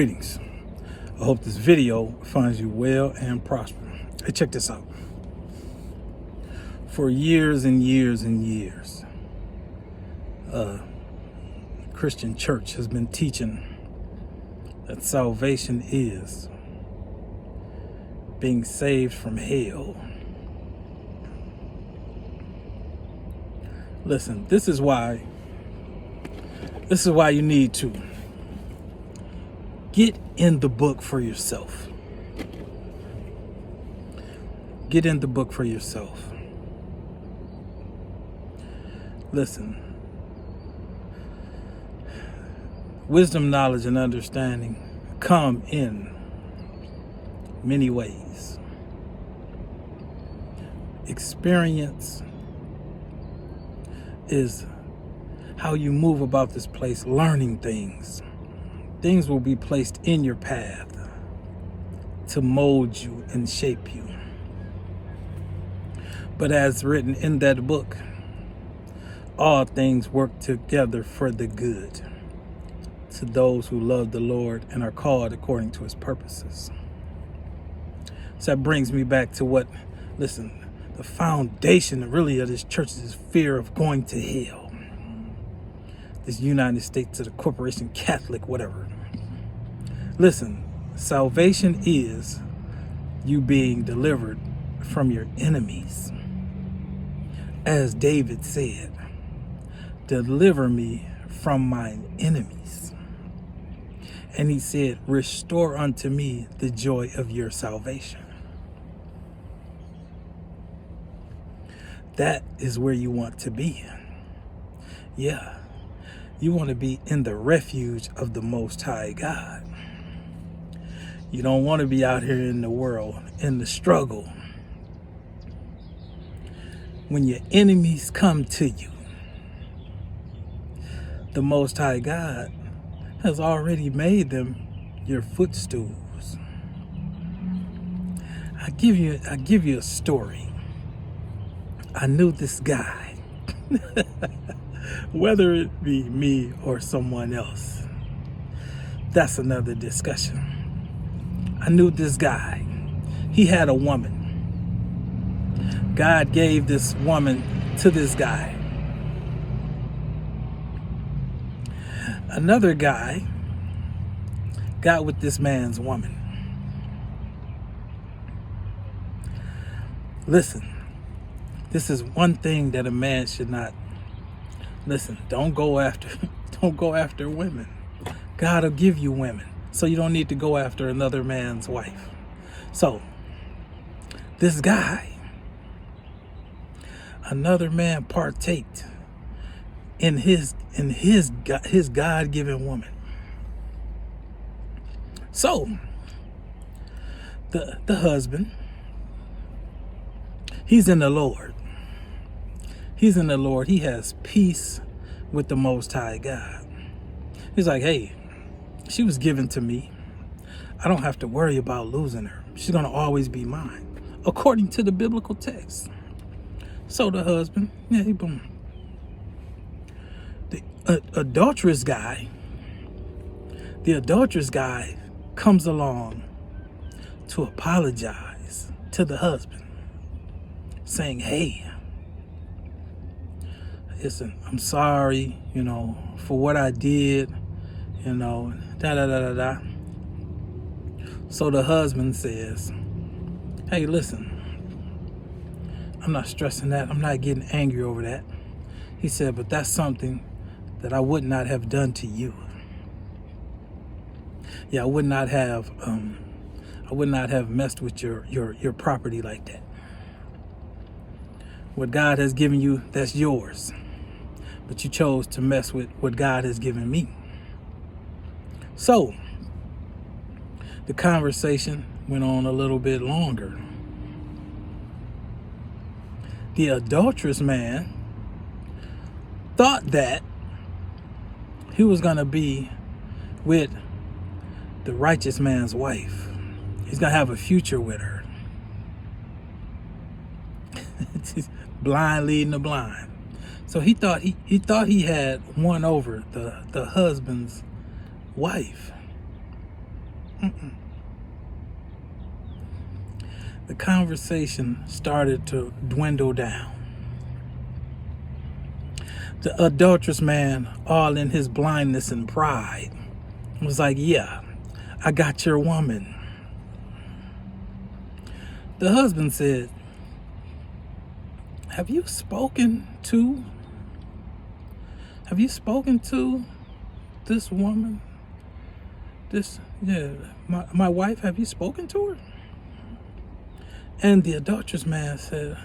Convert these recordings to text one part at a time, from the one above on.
Greetings. I hope this video finds you well and prosper. Hey, check this out. For years and years and years, the Christian church has been teaching that salvation is being saved from hell. Listen, this is why you need to get in the book for yourself. Get in the book for yourself. Listen, wisdom, knowledge, and understanding come in many ways. Experience is how you move about this place, learning things. Things will be placed in your path to mold you and shape you. But as written in that book, all things work together for the good to those who love the Lord and are called according to his purposes. So that brings me back to what, listen, the foundation really of this church is fear of going to hell. This United States of the Corporation Catholic, whatever. Listen, salvation is you being delivered from your enemies. As David said, deliver me from mine enemies. And he said, restore unto me the joy of your salvation. That is where you want to be. Yeah. You want to be in the refuge of the Most High God. You don't want to be out here in the world, in the struggle. When your enemies come to you, the Most High God has already made them your footstools. I give you a story. I knew this guy. Whether it be me or someone else, that's another discussion. I knew this guy. He had a woman. God gave this woman to this guy. Another guy got with this man's woman. Listen, this is one thing that a man should not. Listen, don't go after women. God will give you women, so you don't need to go after another man's wife. So, this guy, another man partaked in his God-given woman. So, the husband, he's in the Lord. He's in the Lord. He has peace with the Most High God. He's like, hey, she was given to me. I don't have to worry about losing her. She's going to always be mine, according to the biblical text. So the husband, boom. The adulterous guy comes along to apologize to the husband, saying, hey, listen, I'm sorry, for what I did, da-da-da-da-da. So the husband says, hey, listen, I'm not stressing that. I'm not getting angry over that. He said, but that's something that I would not have done to you. Yeah, I would not have messed with your property like that. What God has given you, that's yours. But you chose to mess with what God has given me. So, the conversation went on a little bit longer. The adulterous man thought that he was going to be with the righteous man's wife. He's going to have a future with her. Blind leading the blind. So he thought he had won over the husband's wife. The conversation started to dwindle down. The adulterous man, all in his blindness and pride, was like, yeah, I got your woman. The husband said, have you spoken to this woman? My wife, have you spoken to her? And the adulterous man said,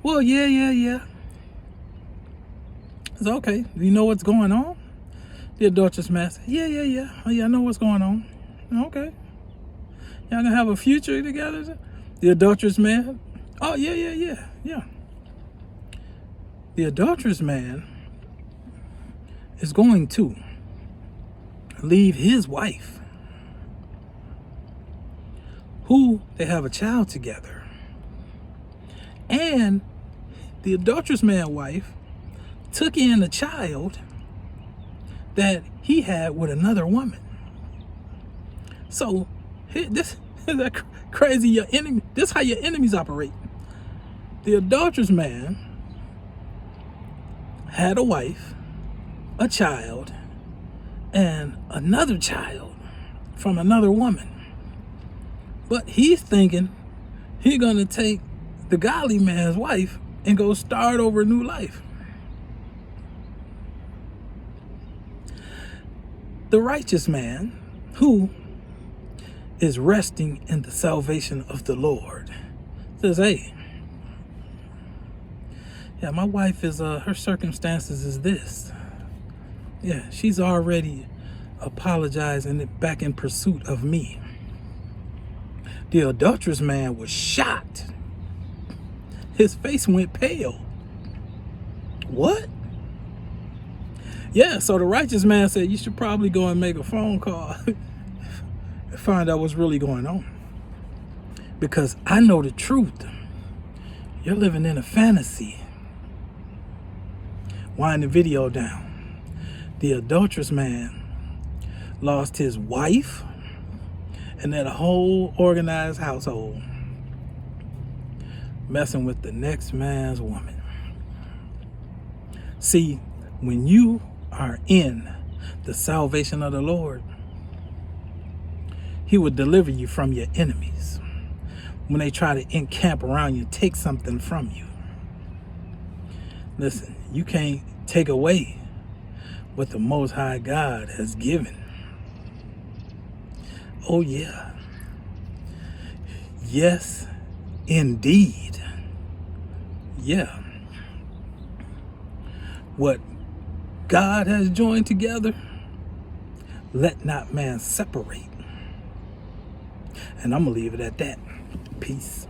well, yeah. I said, okay, do you know what's going on? The adulterous man said, yeah. Oh, yeah, I know what's going on. Okay. Y'all gonna have a future together? The adulterous man, oh, yeah. The adulterous man is going to leave his wife, who they have a child together. And the adulterous man's wife took in a child that he had with another woman. So this is that crazy. Your enemy. This is how your enemies operate. The adulterous man had a wife, a child, and another child from another woman. But he's thinking he's gonna take the godly man's wife and go start over a new life. The righteous man, who is resting in the salvation of the Lord, says, hey, yeah, my wife is, her circumstances is this. Yeah, she's already apologized and back in pursuit of me. The adulterous man was shocked. His face went pale. What? Yeah, so the righteous man said, you should probably go and make a phone call and find out what's really going on. Because I know the truth. You're living in a fantasy. Wind the video down. The adulterous man lost his wife and then a whole organized household, messing with the next man's woman. See, when you are in the salvation of the Lord, he will deliver you from your enemies when they try to encamp around you, take something from you. Listen, you can't take away what the Most High God has given. Oh yeah. Yes, indeed. Yeah. What God has joined together, let not man separate. And I'm going to leave it at that. Peace.